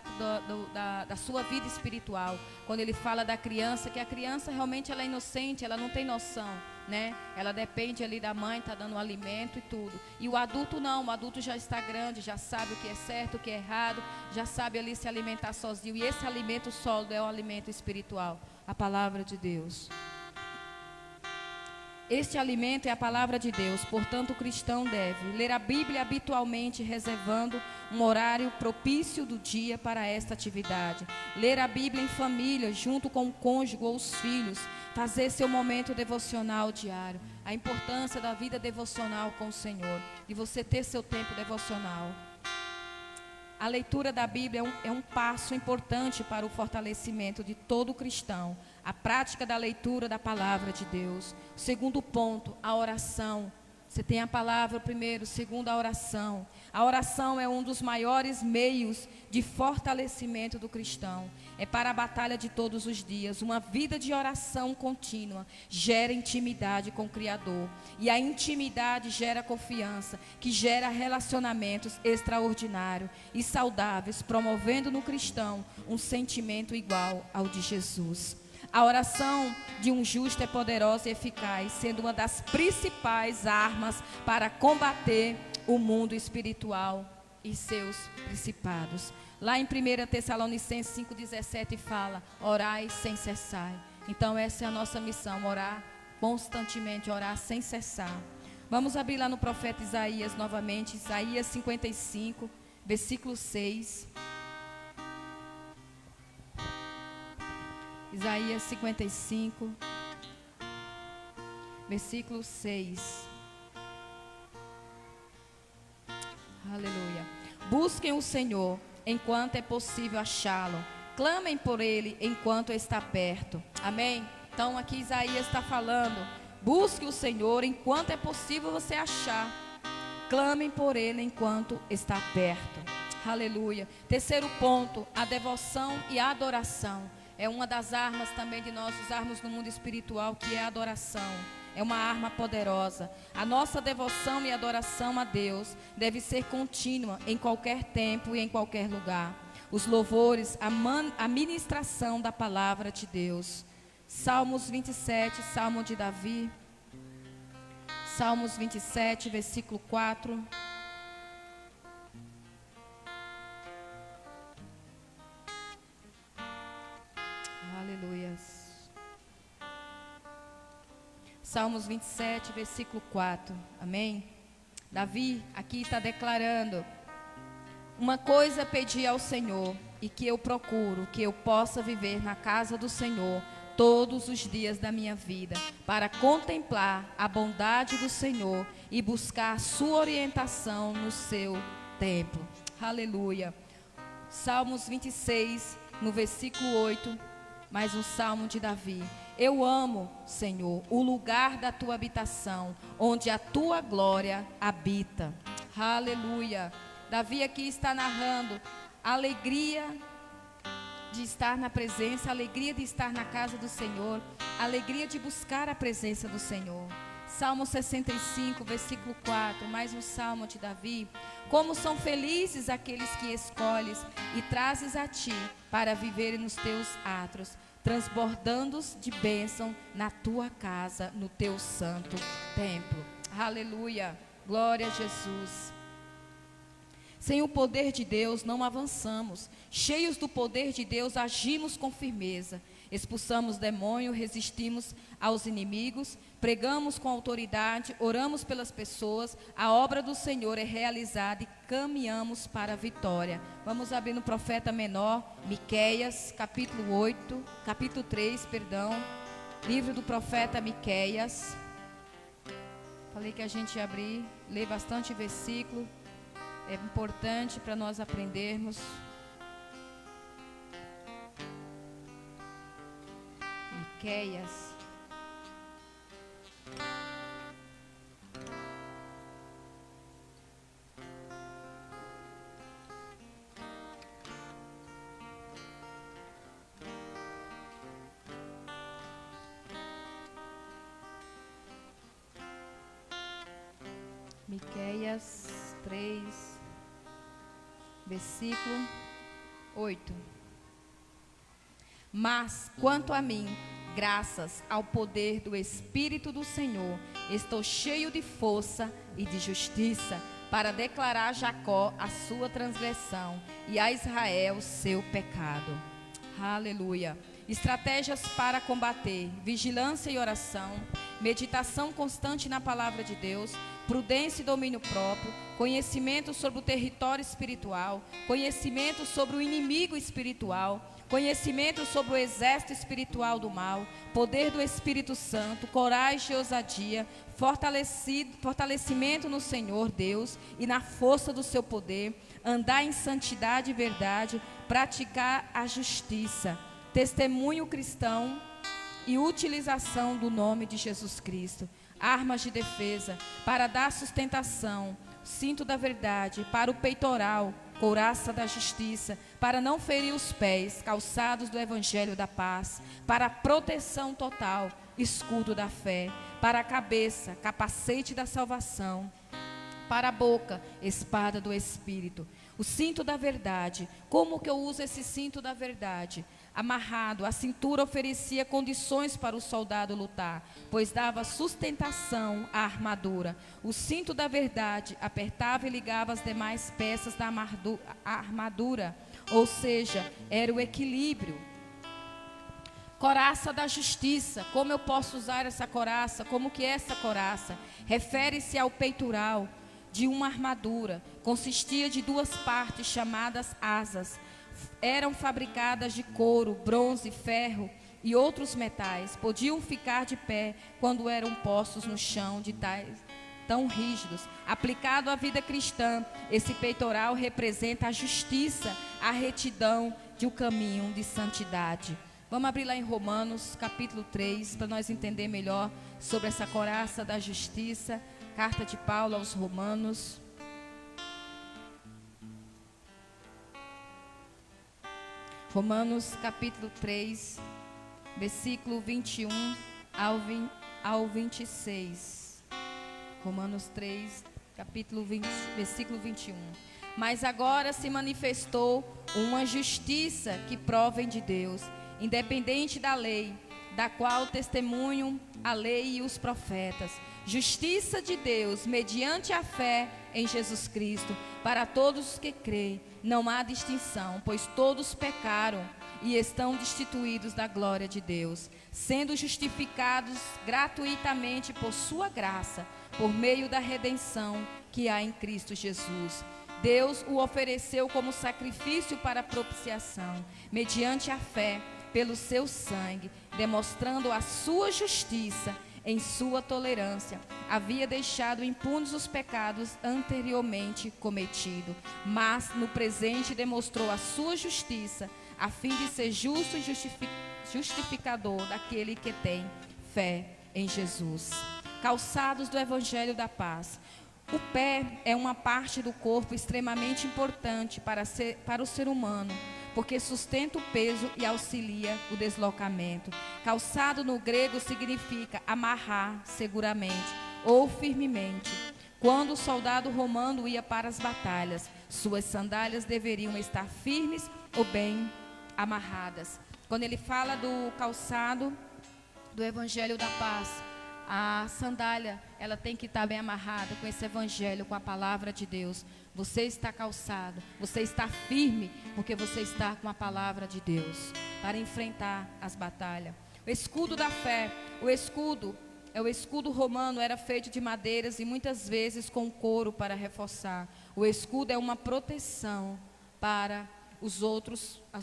da sua vida espiritual. Quando ele fala da criança, que a criança realmente ela é inocente, ela não tem noção, né? Ela depende ali da mãe, está dando alimento e tudo. E o adulto não, o adulto já está grande, já sabe o que é certo, o que é errado, já sabe ali se alimentar sozinho. E esse alimento sólido é o alimento espiritual, a palavra de Deus. Este alimento é a palavra de Deus, portanto o cristão deve ler a Bíblia habitualmente, reservando um horário propício do dia para esta atividade. Ler a Bíblia em família, junto com o cônjuge ou os filhos, fazer seu momento devocional diário. A importância da vida devocional com o Senhor, de você ter seu tempo devocional. A leitura da Bíblia é um passo importante para o fortalecimento de todo cristão. A prática da leitura da palavra de Deus. Segundo ponto, a oração. Você tem a palavra primeiro, segundo a oração. A oração é um dos maiores meios de fortalecimento do cristão. É para a batalha de todos os dias. Uma vida de oração contínua gera intimidade com o Criador. E a intimidade gera confiança, que gera relacionamentos extraordinários e saudáveis, promovendo no cristão um sentimento igual ao de Jesus. A oração de um justo é poderosa e eficaz, sendo uma das principais armas para combater o mundo espiritual e seus principados. Lá em 1 Tessalonicenses 5,17 fala: orai sem cessar. Então essa é a nossa missão, orar constantemente, orar sem cessar. Vamos abrir lá no profeta Isaías novamente, Isaías 55, versículo 6. Isaías 55, versículo 6. Aleluia. Busquem o Senhor enquanto é possível achá-lo. Clamem por Ele enquanto está perto. Amém? Então aqui Isaías está falando: busque o Senhor enquanto é possível você achar. Clamem por Ele enquanto está perto. Aleluia. Terceiro ponto, a devoção e a adoração. É uma das armas também de nós usarmos no mundo espiritual, que é a adoração. É uma arma poderosa. A nossa devoção e adoração a Deus deve ser contínua em qualquer tempo e em qualquer lugar. Os louvores, a ministração da palavra de Deus. Salmos 27, Salmo de Davi. Salmos 27, versículo 4. Aleluias. Salmos 27, versículo 4. Amém? Davi aqui está declarando: uma coisa pedi ao Senhor, e que eu procuro, que eu possa viver na casa do Senhor todos os dias da minha vida, para contemplar a bondade do Senhor e buscar a sua orientação no seu templo. Aleluia. Salmos 26, no versículo 8, mais um salmo de Davi. Eu amo, Senhor, o lugar da tua habitação, onde a tua glória habita. Aleluia. Davi aqui está narrando a alegria de estar na presença, a alegria de estar na casa do Senhor, a alegria de buscar a presença do Senhor. Salmo 65, versículo 4, mais um salmo de Davi. Como são felizes aqueles que escolhes e trazes a ti para viverem nos teus atos, transbordando-os de bênção na tua casa, no teu santo templo. Aleluia, glória a Jesus. Sem o poder de Deus não avançamos. Cheios do poder de Deus agimos com firmeza. Expulsamos demônio, resistimos aos inimigos, pregamos com autoridade, oramos pelas pessoas, a obra do Senhor é realizada e caminhamos para a vitória. Vamos abrir no profeta menor, Miqueias, capítulo 3, livro do profeta Miqueias. Falei que a gente ia abrir, ler bastante versículo, é importante para nós aprendermos. Miqueias. Miqueias 3, versículo 8. Mas, quanto a mim, graças ao poder do Espírito do Senhor, estou cheio de força e de justiça, para declarar a Jacó a sua transgressão e a Israel seu pecado. Aleluia. Estratégias para combater: vigilância e oração, meditação constante na palavra de Deus, prudência e domínio próprio, conhecimento sobre o território espiritual, conhecimento sobre o inimigo espiritual, conhecimento sobre o exército espiritual do mal, poder do Espírito Santo, coragem e ousadia, fortalecimento no Senhor Deus e na força do seu poder, andar em santidade e verdade, praticar a justiça, testemunho cristão e utilização do nome de Jesus Cristo. armas de defesa, para dar sustentação, cinto da verdade, para o peitoral, couraça da justiça, para não ferir os pés, calçados do evangelho da paz, para a proteção total, escudo da fé, para a cabeça, capacete da salvação, para a boca, espada do Espírito, o cinto da verdade. Como que eu uso esse cinto da verdade? Amarrado, a cintura oferecia condições para o soldado lutar, pois dava sustentação à armadura. O cinto da verdade apertava e ligava as demais peças da armadura, ou seja, era o equilíbrio. Couraça da justiça. Como eu posso usar essa couraça? Como que é essa couraça? Refere-se ao peitoral de uma armadura. Consistia de duas partes chamadas asas. Eram fabricadas de couro, bronze, ferro e outros metais. Podiam ficar de pé quando eram postos no chão de tais tão rígidos. Aplicado à vida cristã, esse peitoral representa a justiça, a retidão de um caminho de santidade. Vamos abrir lá em Romanos, capítulo 3, para nós entender melhor sobre essa couraça da justiça. Carta de Paulo aos Romanos. Romanos, capítulo 3, versículo 21 ao 26. Romanos 3, capítulo 20, versículo 21. Mas agora se manifestou uma justiça que provém de Deus, independente da lei, da qual testemunham a lei e os profetas. Justiça de Deus, mediante a fé em Jesus Cristo, para todos os que creem. Não há distinção, pois todos pecaram e estão destituídos da glória de Deus, sendo justificados gratuitamente por sua graça, por meio da redenção que há em Cristo Jesus. Deus o ofereceu como sacrifício para propiciação, mediante a fé, pelo seu sangue, demonstrando a sua justiça. Em sua tolerância, havia deixado impunes os pecados anteriormente cometidos, mas no presente demonstrou a sua justiça, a fim de ser justo e justificador daquele que tem fé em Jesus. Calçados do evangelho da paz. O pé é uma parte do corpo extremamente importante para o ser humano, porque sustenta o peso e auxilia o deslocamento. Calçado no grego significa amarrar seguramente ou firmemente. Quando o soldado romano ia para as batalhas, suas sandálias deveriam estar firmes ou bem amarradas. Quando ele fala do calçado do evangelho da paz, a sandália, ela tem que estar bem amarrada com esse evangelho, com a palavra de Deus. Você está calçado, você está firme, porque você está com a palavra de Deus para enfrentar as batalhas. O escudo da fé, o escudo romano, era feito de madeiras e muitas vezes com couro para reforçar. O escudo é uma proteção para as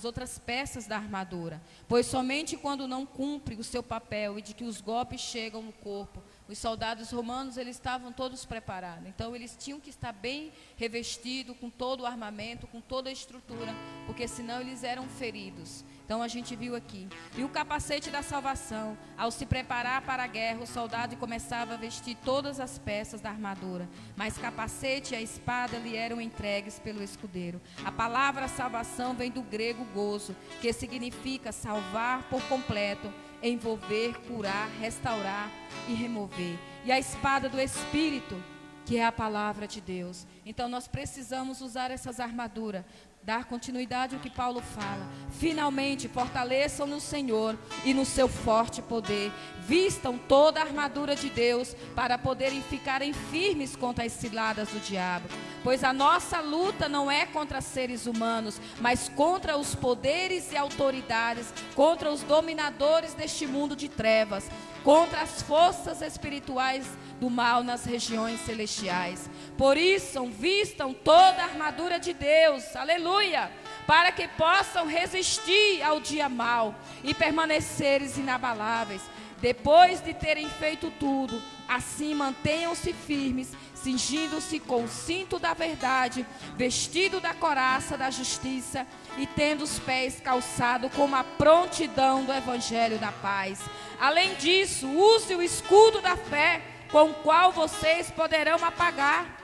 outras peças da armadura, pois somente quando não cumpre o seu papel e de que os golpes chegam no corpo, os soldados romanos, eles estavam todos preparados. Então eles tinham que estar bem revestidos, com todo o armamento, com toda a estrutura, porque senão eles eram feridos. Então a gente viu aqui. E o capacete da salvação. Ao se preparar para a guerra, o soldado começava a vestir todas as peças da armadura, mas capacete e a espada lhe eram entregues pelo escudeiro. A palavra salvação vem do grego gozo, que significa salvar por completo, envolver, curar, restaurar e remover. E a espada do Espírito, que é a palavra de Deus. Então nós precisamos usar essas armaduras, dar continuidade ao que Paulo fala. Finalmente, fortaleçam no Senhor e no seu forte poder. Vistam toda a armadura de Deus para poderem ficarem firmes contra as ciladas do diabo. Pois a nossa luta não é contra seres humanos, mas contra os poderes e autoridades, contra os dominadores deste mundo de trevas, contra as forças espirituais do mal nas regiões celestiais. Por isso, vistam toda a armadura de Deus, aleluia, para que possam resistir ao dia mau e permaneceres inabaláveis. Depois de terem feito tudo, assim mantenham-se firmes, cingindo-se com o cinto da verdade, vestido da couraça da justiça e tendo os pés calçados com a prontidão do evangelho da paz. Além disso, use o escudo da fé, com o qual vocês poderão apagar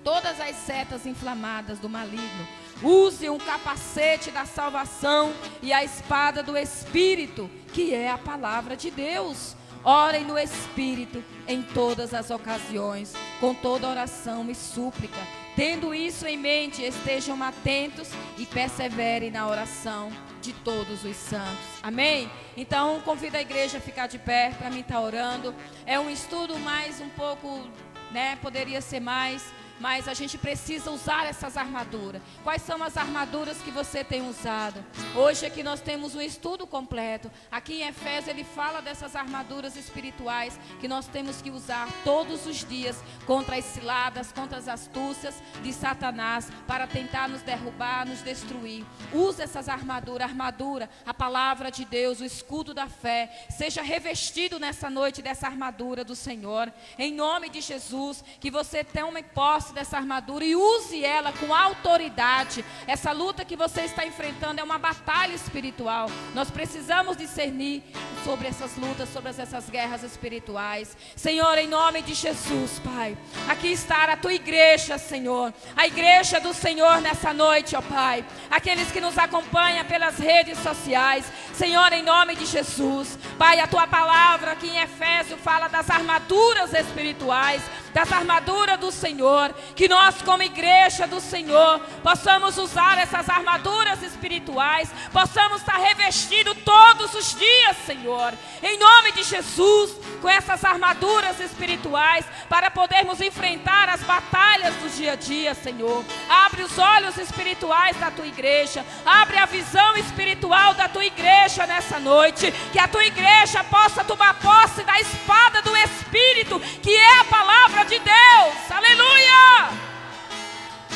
todas as setas inflamadas do maligno. Use um capacete da salvação e a espada do Espírito, que é a palavra de Deus. Orem no Espírito em todas as ocasiões, com toda oração e súplica. Tendo isso em mente, estejam atentos e perseverem na oração de todos os santos. Amém? Então, convido a igreja a ficar de pé para mim estar orando. É um estudo mais um pouco, poderia ser mais, mas a gente precisa usar essas armaduras. Quais são as armaduras que você tem usado? Hoje aqui nós temos um estudo completo. Aqui em Efésios ele fala dessas armaduras espirituais que nós temos que usar todos os dias contra as ciladas, contra as astúcias de Satanás para tentar nos derrubar, nos destruir. Use essas armaduras, a palavra de Deus, o escudo da fé. Seja revestido nessa noite dessa armadura do Senhor. Em nome de Jesus, que você tenha uma posse dessa armadura e use ela com autoridade. Essa luta que você está enfrentando é uma batalha espiritual. Nós precisamos discernir sobre essas lutas, sobre essas guerras espirituais. Senhor, em nome de Jesus, Pai, aqui está a tua igreja, Senhor, a igreja do Senhor nessa noite, ó Pai, aqueles que nos acompanham pelas redes sociais. Senhor, em nome de Jesus, Pai, a tua palavra aqui em Efésios fala das armaduras espirituais, das armaduras do Senhor, que nós como igreja do Senhor possamos usar essas armaduras espirituais, possamos estar revestidos todos os dias, Senhor, em nome de Jesus, com essas armaduras espirituais, para podermos enfrentar as batalhas do dia a dia, Senhor. Abre os olhos espirituais da tua igreja, abre a visão espiritual da tua igreja nessa noite, que a tua igreja possa tomar posse da espada do Espírito, que é a palavra de Deus. Aleluia!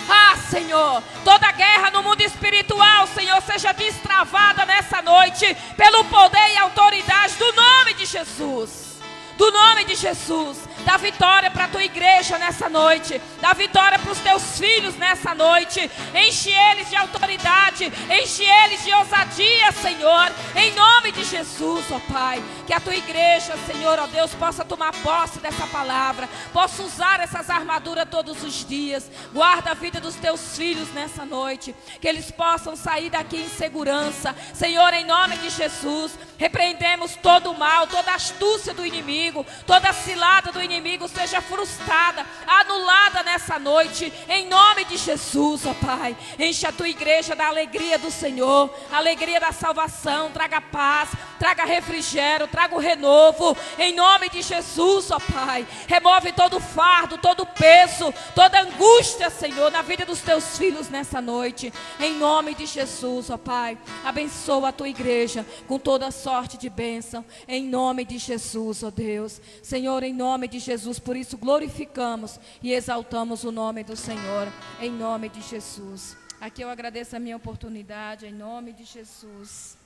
Ah, Senhor, toda guerra no mundo espiritual, Senhor, seja destravada nessa noite pelo poder e autoridade do nome de Jesus. Do nome de Jesus, dá vitória para a tua igreja nessa noite, dá vitória para os teus filhos nessa noite, enche eles de autoridade, enche eles de ousadia, Senhor, em nome de Jesus, ó Pai, que a tua igreja, Senhor, ó Deus, possa tomar posse dessa palavra, possa usar essas armaduras todos os dias. Guarda a vida dos teus filhos nessa noite, que eles possam sair daqui em segurança, Senhor, em nome de Jesus. Repreendemos todo o mal, toda a astúcia do inimigo, toda a cilada do inimigo seja frustrada, anulada nessa noite, em nome de Jesus, ó Pai. Enche a tua igreja da alegria do Senhor, alegria da salvação, traga paz, traga refrigério, traga o renovo, em nome de Jesus, ó Pai. Remove todo o fardo, todo o peso, toda a angústia, Senhor, na vida dos teus filhos nessa noite, em nome de Jesus, ó Pai. Abençoa a tua igreja com toda a sorte de bênção, em nome de Jesus, ó Deus. Senhor, em nome de Jesus, por isso glorificamos e exaltamos o nome do Senhor, em nome de Jesus. Aqui eu agradeço a minha oportunidade, em nome de Jesus.